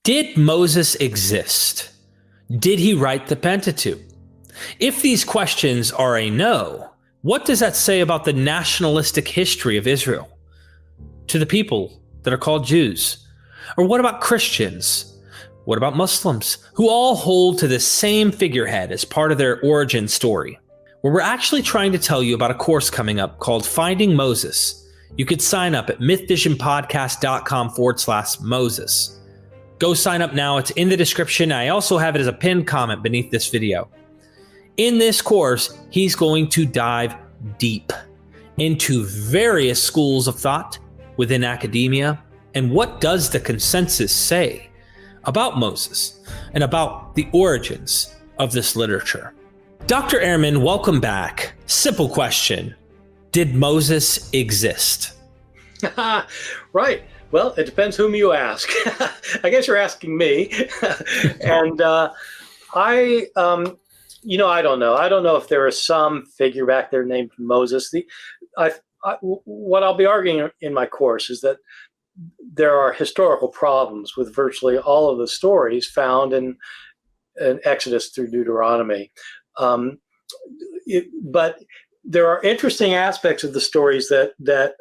Did Moses exist? Did he write the Pentateuch? If these questions are a no, what does that say about the nationalistic history of Israel? To the people that are called Jews? Or what about Christians? What about Muslims, who all hold to the same figurehead as part of their origin story? Well, we're actually trying to tell you about a course coming up called Finding Moses. You could sign up at mythvisionpodcast.com/Moses. Go sign up now. It's in the description. I also have it as a pinned comment beneath this video. In this course, he's going to dive deep into various schools of thought within academia. And what does the consensus say about Moses and about the origins of this literature? Dr. Ehrman, welcome back. Simple question. Did Moses exist? Right. Well, it depends whom you ask. I guess you're asking me. And I don't know. I don't know if there is some figure back there named Moses. What I'll be arguing in my course is that there are historical problems with virtually all of the stories found in Exodus through Deuteronomy. But there are interesting aspects of the stories that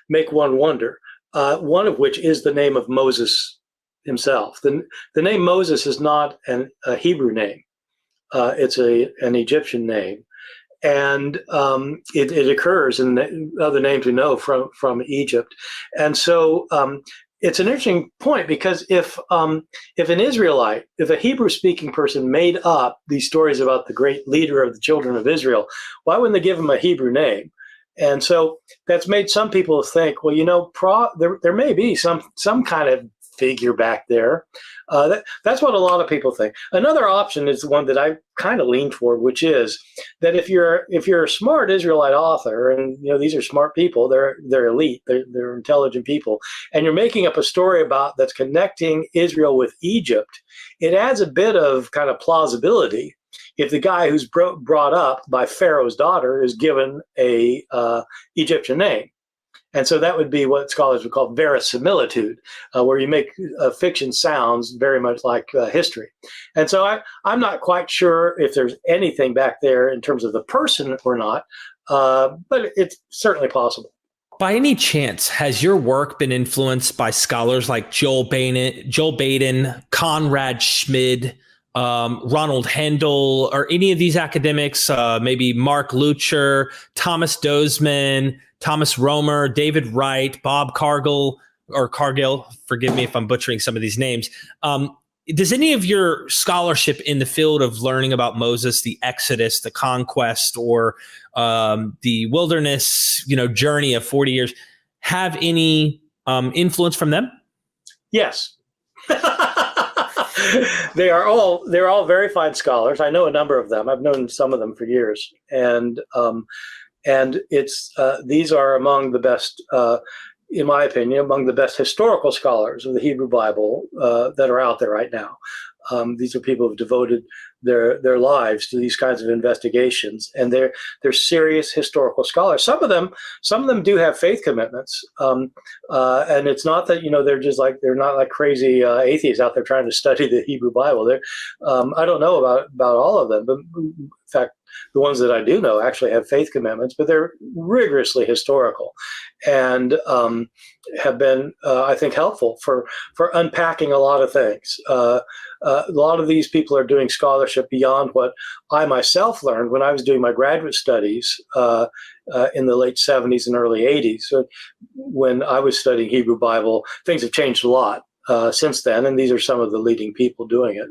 make one wonder. One of which is the name of Moses himself. The name Moses is not a Hebrew name. It's an Egyptian name. And it occurs in other names we know from Egypt. And so it's an interesting point, because if an Israelite, if a Hebrew-speaking person made up these stories about the great leader of the children of Israel, why wouldn't they give him a Hebrew name? And so that's made some people think, well, there may be some kind of figure back there. That's what a lot of people think. Another option is the one that I kind of lean toward, which is that if you're a smart Israelite author, and these are smart people, they're elite, they're intelligent people, and you're making up a story that's connecting Israel with Egypt, it adds a bit of kind of plausibility if the guy who's brought up by Pharaoh's daughter is given a Egyptian name. And so that would be what scholars would call verisimilitude, where you make fiction sounds very much like history. And so I'm not quite sure if there's anything back there in terms of the person or not, but it's certainly possible. By any chance, has your work been influenced by scholars like Joel Baden, Conrad Schmid, Ronald Hendel, or any of these academics, maybe Mark Lucher, Thomas Dozman, Thomas Romer, David Wright, Bob Cargill, forgive me if I'm butchering some of these names. Does any of your scholarship in the field of learning about Moses, the Exodus, the conquest, or the wilderness, journey of 40 years, have any influence from them? Yes. They're all very fine scholars. I know a number of them. I've known some of them for years, and it's these are among the best, in my opinion, among the best historical scholars of the Hebrew Bible that are out there right now. These are people who've devoted their lives to these kinds of investigations, and they're serious historical scholars. Some of them do have faith commitments, and it's not that they're not like crazy atheists out there trying to study the Hebrew Bible. I don't know about all of them, but in fact, the ones that I do know actually have faith commitments, but they're rigorously historical, and have been, I think, helpful for unpacking a lot of things. A lot of these people are doing scholarship beyond what I myself learned when I was doing my graduate studies in the late 70s and early 80s. So when I was studying Hebrew Bible, things have changed a lot since then, and these are some of the leading people doing it.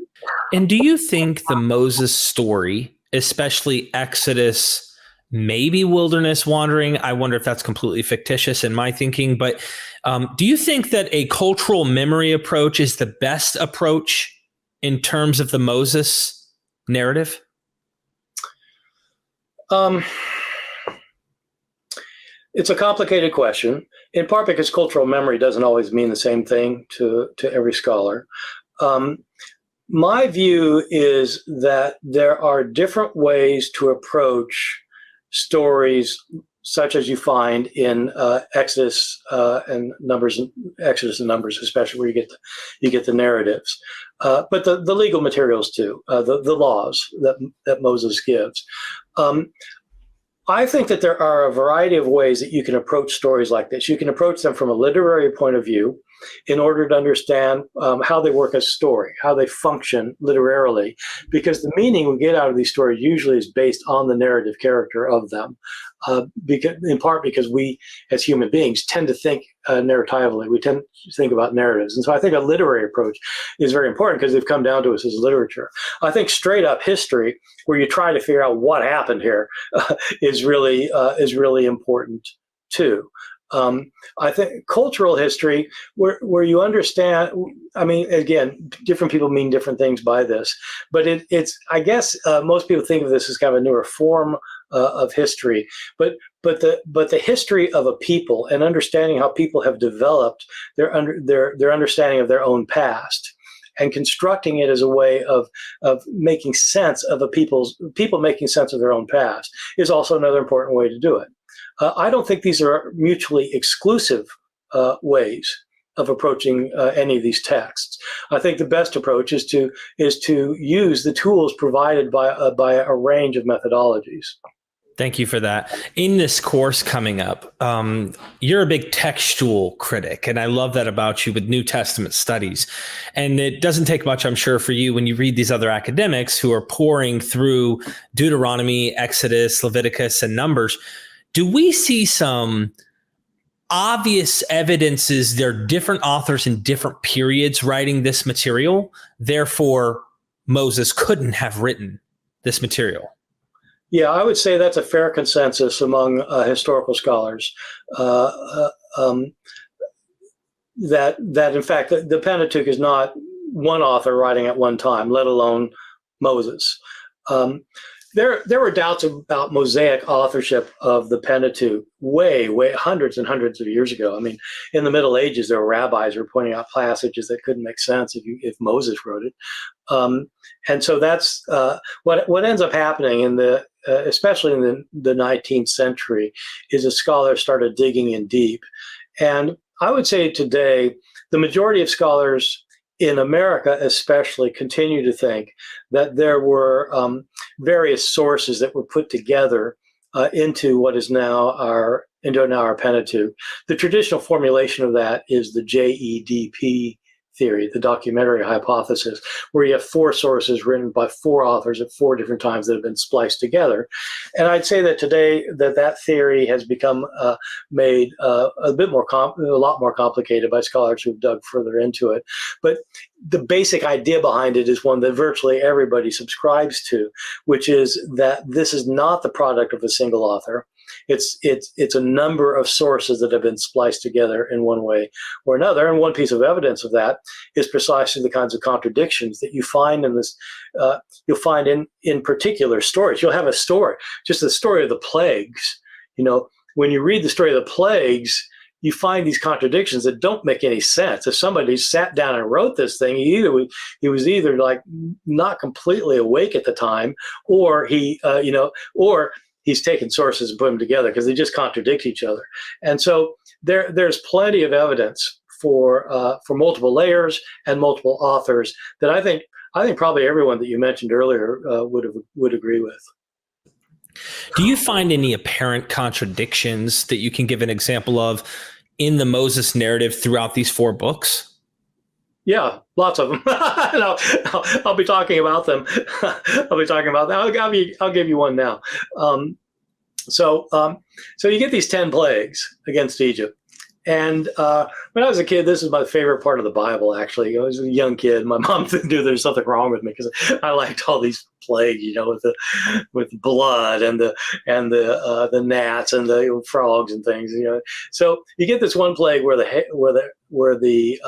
And do you think the Moses story, especially Exodus, maybe wilderness wandering, I wonder if that's completely fictitious in my thinking, but do you think that a cultural memory approach is the best approach in terms of the Moses narrative? It's a complicated question, in part because cultural memory doesn't always mean the same thing to every scholar. My view is that there are different ways to approach stories such as you find in Exodus and Numbers, especially where you get the narratives, but the legal materials too, the laws that Moses gives. I think that there are a variety of ways that you can approach stories like this. You can approach them from a literary point of view in order to understand how they work as a story, how they function literarily, because the meaning we get out of these stories usually is based on the narrative character of them, in part because we, as human beings, tend to think narratively. We tend to think about narratives. And so I think a literary approach is very important because they've come down to us as literature. I think straight up history, where you try to figure out what happened here, is really important too. I think cultural history, where you understand, I mean, again, different people mean different things by this, but it's, I guess, most people think of this as kind of a newer form of history, but the history of a people and understanding how people have developed their understanding of their own past, and constructing it as a way of making sense of people making sense of their own past, is also another important way to do it. I don't think these are mutually exclusive ways of approaching any of these texts. I think the best approach is to use the tools provided by a range of methodologies. Thank you for that. In this course coming up, you're a big textual critic, and I love that about you with New Testament studies. And it doesn't take much, I'm sure, for you when you read these other academics who are pouring through Deuteronomy, Exodus, Leviticus, and Numbers. Do we see some obvious evidences there are different authors in different periods writing this material? Therefore, Moses couldn't have written this material. Yeah, I would say that's a fair consensus among historical scholars. That in fact the Pentateuch is not one author writing at one time, let alone Moses. There were doubts about Mosaic authorship of the Pentateuch way hundreds and hundreds of years ago. I mean, in the Middle Ages, there were rabbis who were pointing out passages that couldn't make sense if Moses wrote it. And so that's what ends up happening especially in the 19th century, is as scholars started digging in deep. And I would say today, the majority of scholars in America especially continue to think that there were various sources that were put together into what is now our Pentateuch. The traditional formulation of that is the JEDP theory, the documentary hypothesis, where you have four sources written by four authors at four different times that have been spliced together. And I'd say that today that theory has become made a lot more complicated by scholars who've dug further into it. But the basic idea behind it is one that virtually everybody subscribes to, which is that this is not the product of a single author. It's a number of sources that have been spliced together in one way or another. And one piece of evidence of that is precisely the kinds of contradictions that you find in this. You'll find in particular stories. You'll have a story, just the story of the plagues. You know, when you read the story of the plagues, you find these contradictions that don't make any sense. If somebody sat down and wrote this thing, he was either like not completely awake at the time, or or he's taken sources and put them together, because they just contradict each other. And so there's plenty of evidence for multiple layers and multiple authors that I think probably everyone that you mentioned earlier would agree with. Do you find any apparent contradictions that you can give an example of in the Moses narrative throughout these four books? Yeah, lots of them. I'll be talking about them. I'll give you one now. So you get these 10 plagues against Egypt. And when I was a kid, this is my favorite part of the Bible, actually. I was a young kid. My mom knew there was something wrong with me because I liked all these plagues, with blood and the gnats and the frogs and things. So you get this one plague where the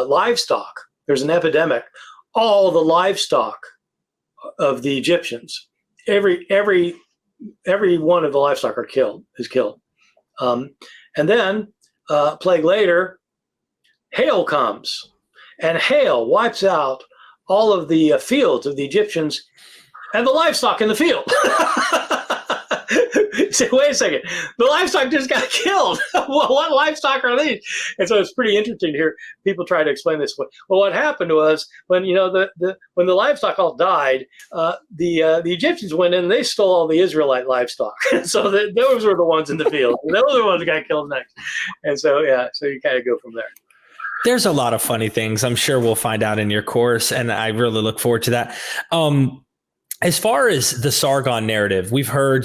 livestock, there's an epidemic. All the livestock of the Egyptians, every one of the livestock is killed. And then a plague later, hail comes, and hail wipes out all of the fields of the Egyptians and the livestock in the field. Say, wait a second, the livestock just got killed. Well, what livestock are these? And so it's pretty interesting to hear people try to explain this. Well, what happened was when when the livestock all died, the Egyptians went in and they stole all the Israelite livestock. So those were the ones in the field. Those are the ones that got killed next. And so so you kind of go from there. There's a lot of funny things I'm sure we'll find out in your course, and I really look forward to that. As far as the Sargon narrative, we've heard,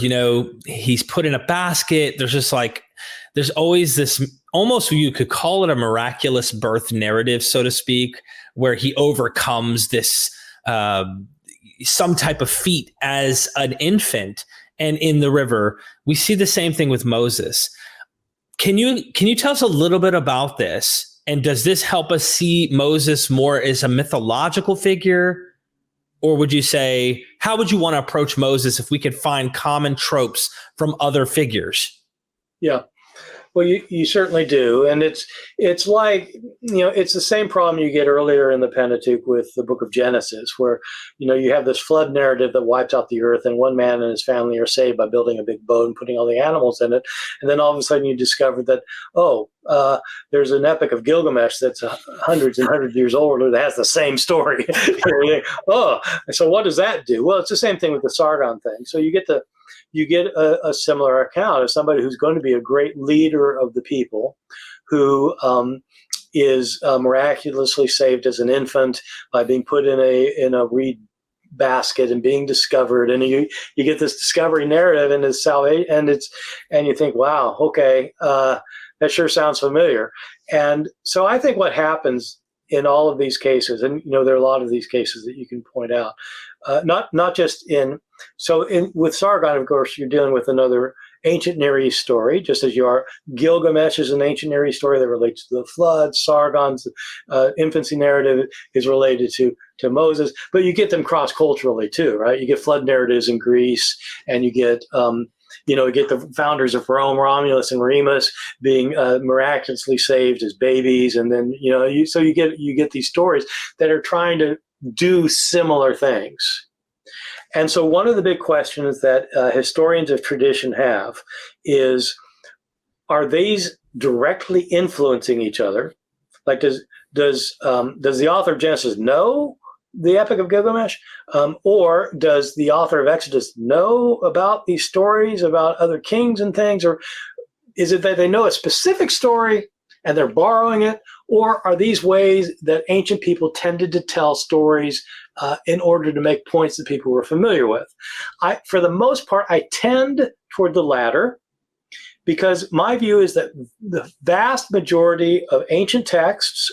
he's put in a basket. There's always this, almost you could call it a miraculous birth narrative, so to speak, where he overcomes this, some type of feat as an infant and in the river. We see the same thing with Moses. Can you tell us a little bit about this? And does this help us see Moses more as a mythological figure? Or would you say, how would you want to approach Moses if we could find common tropes from other figures? Yeah, well, you certainly do. And it's like, it's the same problem you get earlier in the Pentateuch with the book of Genesis, where, you have this flood narrative that wipes out the earth and one man and his family are saved by building a big boat and putting all the animals in it. And then all of a sudden you discover that, there's an epic of Gilgamesh that's hundreds and hundreds of years old that has the same story. So what does that do? Well, it's the same thing with the Sargon thing. So you get a similar account of somebody who's going to be a great leader of the people, who is miraculously saved as an infant by being put in a reed basket and being discovered, and you get this discovery narrative and it's salvation, and you think, wow, okay, that sure sounds familiar. And so I think what happens in all of these cases, and there are a lot of these cases that you can point out, not just with Sargon, of course, you're dealing with another ancient Near East story, just as you are. Gilgamesh is an ancient Near East story that relates to the flood. Sargon's infancy narrative is related to Moses, but you get them cross-culturally too, right? You get flood narratives in Greece, and you get you get the founders of Rome, Romulus and Remus, being miraculously saved as babies, and then you get these stories that are trying to do similar things. And so one of the big questions that historians of tradition have is, are these directly influencing each other? Like, does the author of Genesis know the Epic of Gilgamesh? Or does the author of Exodus know about these stories about other kings and things? Or is it that they know a specific story and they're borrowing it? Or are these ways that ancient people tended to tell stories in order to make points that people were familiar with? For the most part, I tend toward the latter, because my view is that the vast majority of ancient texts,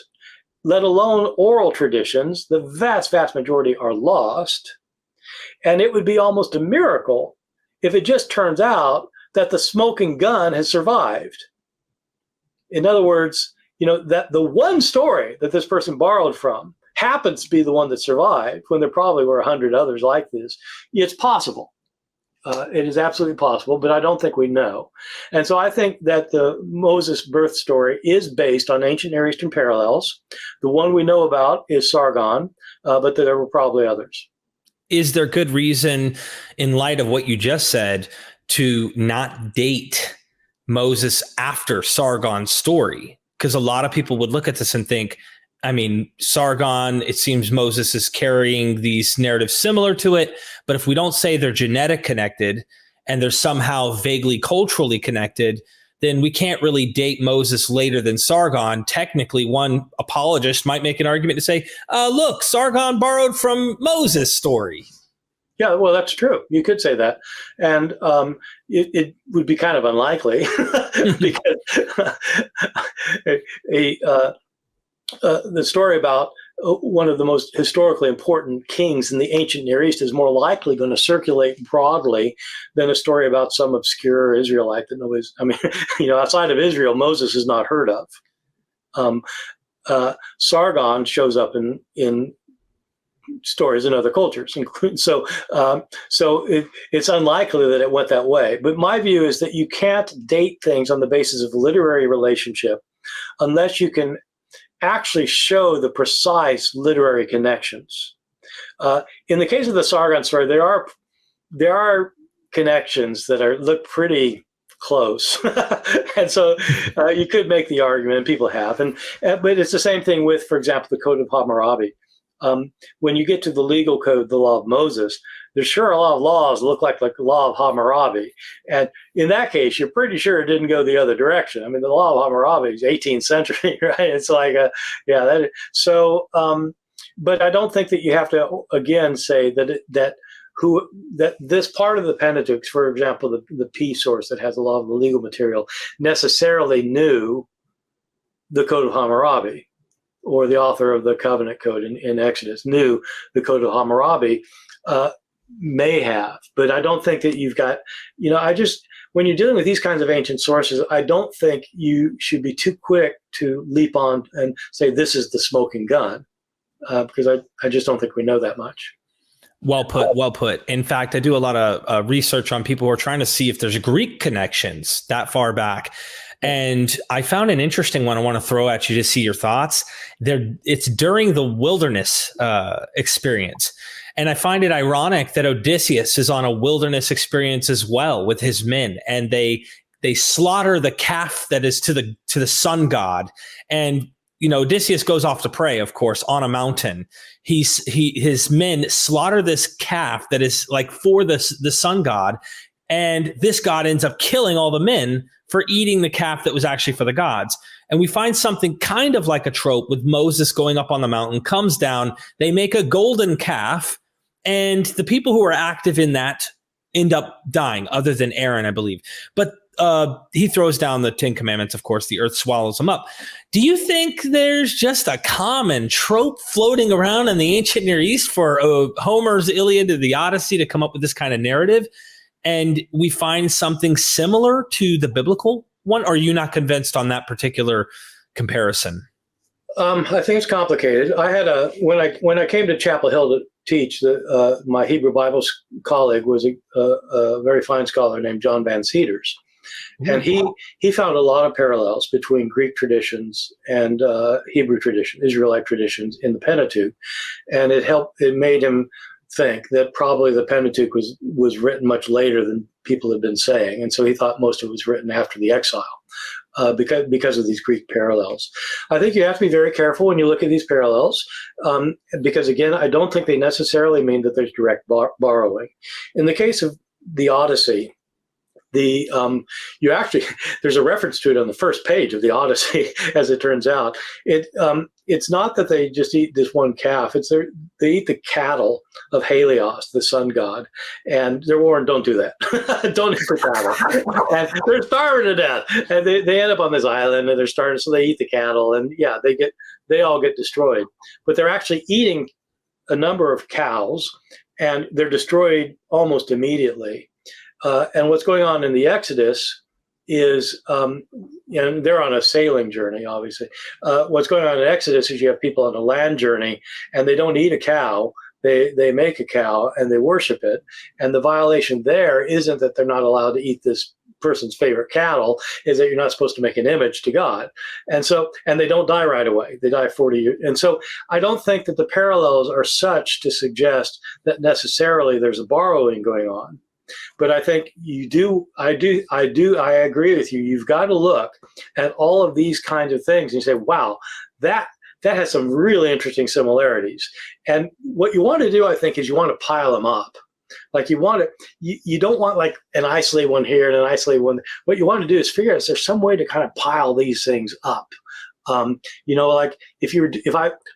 let alone oral traditions, the vast, vast majority are lost. And it would be almost a miracle if it just turns out that the smoking gun has survived. In other words, that the one story that this person borrowed from happens to be the one that survived, when there probably were 100 others like this. It's possible. It is absolutely possible, but I don't think we know. And so I think that the Moses birth story is based on ancient Near Eastern parallels. The one we know about is Sargon, but there were probably others. Is there good reason, in light of what you just said, to not date Moses after Sargon's story? Because a lot of people would look at this and think, Sargon, it seems Moses is carrying these narratives similar to it, but if we don't say they're genetic connected and they're somehow vaguely culturally connected, then we can't really date Moses later than Sargon. Technically, one apologist might make an argument to say, look, Sargon borrowed from Moses' story. Yeah, well, that's true. You could say that. And it would be kind of unlikely because the story about one of the most historically important kings in the ancient Near East is more likely going to circulate broadly than a story about some obscure Israelite that nobody's, outside of Israel, Moses is not heard of. Sargon shows up in stories in other cultures. So it's unlikely that it went that way. But my view is that you can't date things on the basis of literary relationship unless you can actually show the precise literary connections. In the case of the Sargon story, there are connections that look pretty close. And so you could make the argument, and people have, but it's the same thing with, for example, the Code of Hammurabi. When you get to the legal code, the Law of Moses, there's sure a lot of laws look like the Law of Hammurabi. And in that case, you're pretty sure it didn't go the other direction. I mean, the Law of Hammurabi is 18th century, right? It's like, but I don't think that you have to, again, say that this part of the Pentateuch, for example, the P source that has a lot of the legal material, necessarily knew the Code of Hammurabi, or the author of the Covenant Code in Exodus knew the Code of Hammurabi. May have, but I don't think that you've got, when you're dealing with these kinds of ancient sources, I don't think you should be too quick to leap on and say this is the smoking gun, because I just don't think we know that much. Well put. In fact, I do a lot of research on people who are trying to see if there's Greek connections that far back. And I found an interesting one I want to throw at you to see your thoughts. It's during the wilderness experience. And I find it ironic that Odysseus is on a wilderness experience as well with his men, and they slaughter the calf that is to the sun god. And Odysseus goes off to pray, of course, on a mountain. His men slaughter this calf that is like for the sun god, and this god ends up killing all the men for eating the calf that was actually for the gods. And we find something kind of like a trope with Moses going up on the mountain, comes down, they make a golden calf, and the people who are active in that end up dying, other than Aaron, I believe. But he throws down the 10 Commandments, of course, the earth swallows them up. Do you think there's just a common trope floating around in the ancient Near East for Homer's Iliad or the Odyssey to come up with this kind of narrative? And we find something similar to the biblical one? Or are you not convinced on that particular comparison? I think it's complicated. I had when I came to Chapel Hill to teach, my Hebrew Bible colleague was a very fine scholar named John Van Seters. And he found a lot of parallels between Greek traditions and Hebrew tradition, Israelite traditions in the Pentateuch. And it made him think that probably the Pentateuch was written much later than people had been saying. And so he thought most of it was written after the exile. Because of these Greek parallels. I think you have to be very careful when you look at these parallels, because again, I don't think they necessarily mean that there's direct borrowing. In the case of the Odyssey, there's a reference to it on the first page of the Odyssey, as it turns out. It's not that they just eat this one calf. They eat the cattle of Helios, the sun god, and they're warned, don't do that. Don't eat the cattle. And they're starving to death. And they end up on this island, and they're starving, so they eat the cattle, and they all get destroyed. But they're actually eating a number of cows, and they're destroyed almost immediately. And what's going on in the Exodus is, they're on a sailing journey, obviously. What's going on in Exodus is you have people on a land journey, and they don't eat a cow. They make a cow, and they worship it. And the violation there isn't that they're not allowed to eat this person's favorite cattle, is that you're not supposed to make an image to God. And they don't die right away. They die 40 years. And so I don't think that the parallels are such to suggest that necessarily there's a borrowing going on. But I think I agree with you. You've got to look at all of these kinds of things and you say, wow, that has some really interesting similarities. And what you want to do, I think, is you want to pile them up. Like you don't want like an isolated one here and an isolated one. What you want to do is figure out, is there some way to kind of pile these things up? Like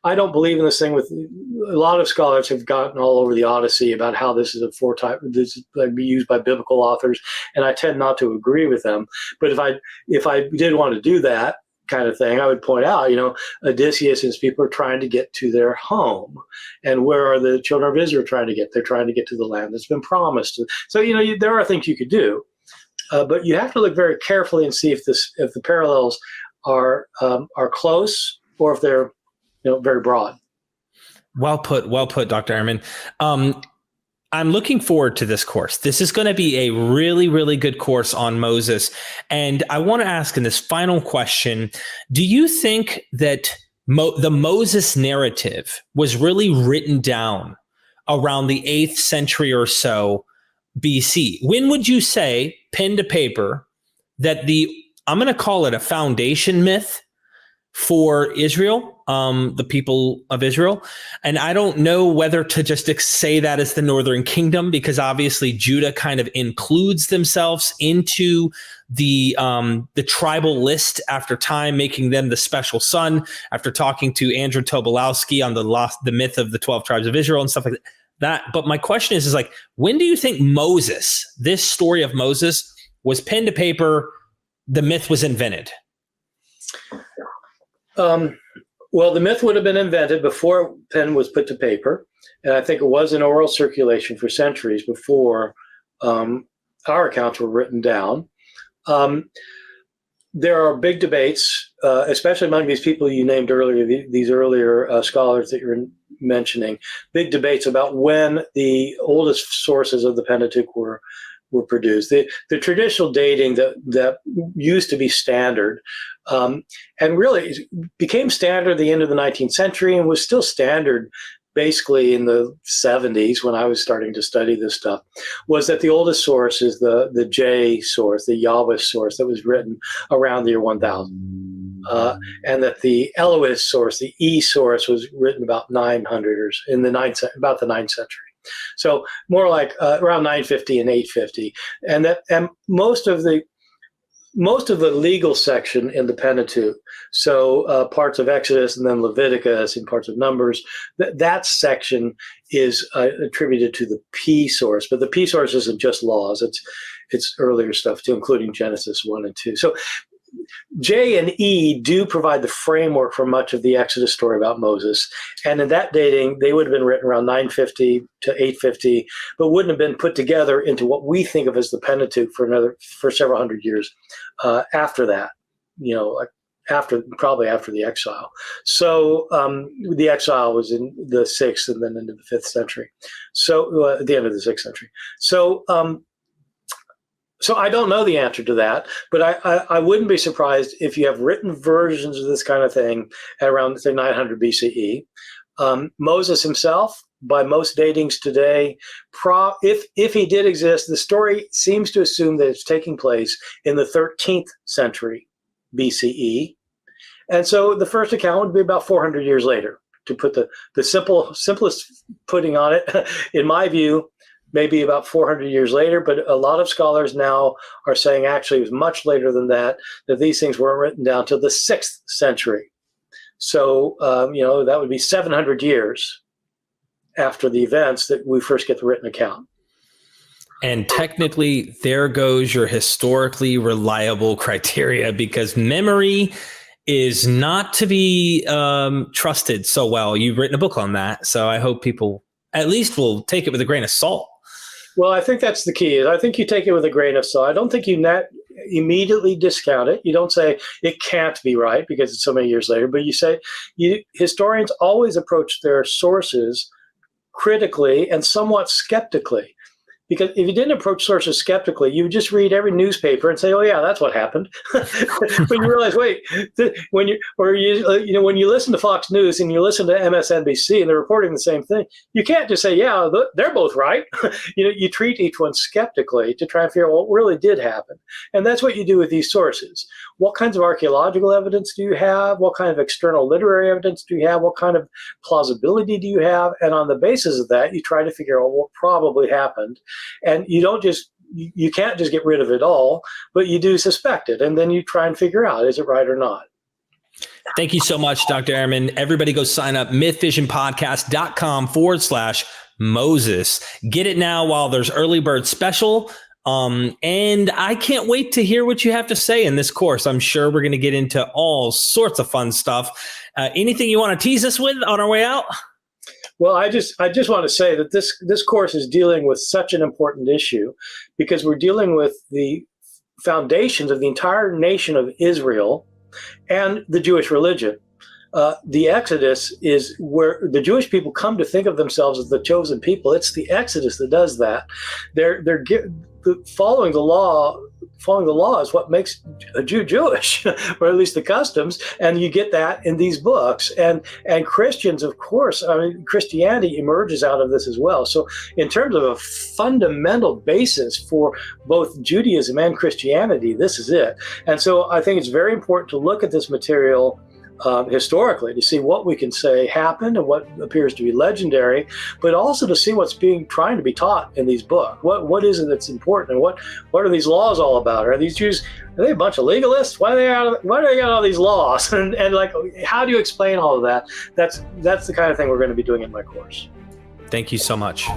I don't believe in this thing with a lot of scholars have gotten all over the Odyssey about how this is this is be used by biblical authors, and I tend not to agree with them. But if I did want to do that kind of thing, I would point out, Odysseus and his people are trying to get to their home, and where are the children of Israel trying to get? They're trying to get to the land that's been promised. So there are things you could do, but you have to look very carefully and see if the parallels are close, or if they're very broad. Well put, Dr. Ehrman. I'm looking forward to this course. This is going to be a really, really good course on Moses. And I want to ask in this final question, do you think that the Moses narrative was really written down around the 8th century or so BC. When would you say, pen to paper, that I'm going to call it a foundation myth for Israel, the people of Israel. And I don't know whether to just say that as the northern kingdom, because obviously Judah kind of includes themselves into the tribal list after time, making them the special son, after talking to Andrew Tobolowsky on the myth of the 12 tribes of Israel and stuff like that. But my question is like, when do you think Moses, this story of Moses, was pen to paper, the myth was invented? Well, the myth would have been invented before pen was put to paper, and I think it was in oral circulation for centuries before our accounts were written down. There are big debates, especially among these people you named earlier, these earlier scholars that you're mentioning, big debates about when the oldest sources of the Pentateuch were produced. The traditional dating that used to be standard, and really became standard at the end of the 19th century and was still standard basically in the 70s when I was starting to study this stuff, was that the oldest source is the J source, the Yahweh source that was written around the year 1000. And that the Elohist source, the E source, was written about 900 or in about the 9th century. So more like around 950 and 850, and most of the legal section in the Pentateuch, so parts of Exodus and then Leviticus and parts of Numbers, that section is attributed to the P source. But the P source isn't just laws; it's earlier stuff too, including Genesis 1 and 2. So J and E do provide the framework for much of the Exodus story about Moses. And in that dating, they would have been written around 950 to 850, but wouldn't have been put together into what we think of as the Pentateuch for several hundred years after that, probably after the exile. So the exile was in the 6th and then into the 5th century. So at the end of the 6th century. So I don't know the answer to that, but I wouldn't be surprised if you have written versions of this kind of thing at around, say, 900 BCE. Moses himself, by most datings today, if he did exist, the story seems to assume that it's taking place in the 13th century BCE. And so the first account would be about 400 years later, to put the simplest putting on it, in my view, maybe about 400 years later, but a lot of scholars now are saying actually it was much later than that these things weren't written down till the 6th century. So, that would be 700 years after the events that we first get the written account. And technically, there goes your historically reliable criteria, because memory is not to be trusted so well. You've written a book on that, so I hope people at least will take it with a grain of salt. Well, I think that's the key. I think you take it with a grain of salt. I don't think you immediately discount it. You don't say it can't be right because it's so many years later, but you say historians always approach their sources critically and somewhat skeptically. Because if you didn't approach sources skeptically, you would just read every newspaper and say, "Oh yeah, that's what happened." But you realize, wait, when you listen to Fox News and you listen to MSNBC and they're reporting the same thing, you can't just say, "Yeah, they're both right." You treat each one skeptically to try and figure out what really did happen, and that's what you do with these sources. What kinds of archaeological evidence do you have? What kind of external literary evidence do you have? What kind of plausibility do you have? And on the basis of that, you try to figure out what probably happened. And you can't just get rid of it all, but you do suspect it. And then you try and figure out, is it right or not? Thank you so much, Dr. Ehrman. Everybody go sign up, mythvisionpodcast.com/Moses. Get it now while there's early bird special. And I can't wait to hear what you have to say in this course. I'm sure we're going to get into all sorts of fun stuff. Anything you want to tease us with on our way out? Well, I just want to say that this course is dealing with such an important issue because we're dealing with the foundations of the entire nation of Israel and the Jewish religion. The Exodus is where the Jewish people come to think of themselves as the chosen people. It's the Exodus that does that. They're following the law following the law is what makes a Jew Jewish, or at least the customs, and you get that in these books. And Christians, of course, I mean, Christianity emerges out of this as well. So in terms of a fundamental basis for both Judaism and Christianity, this is it. And so I think it's very important to look at this material historically, to see what we can say happened and what appears to be legendary, but also to see what's trying to be taught in these books. What is it that's important, and what are these laws all about? Are these Jews, are they a bunch of legalists? Why do they got all these laws? And like, how do you explain all of that? That's the kind of thing we're going to be doing in my course. Thank you so much.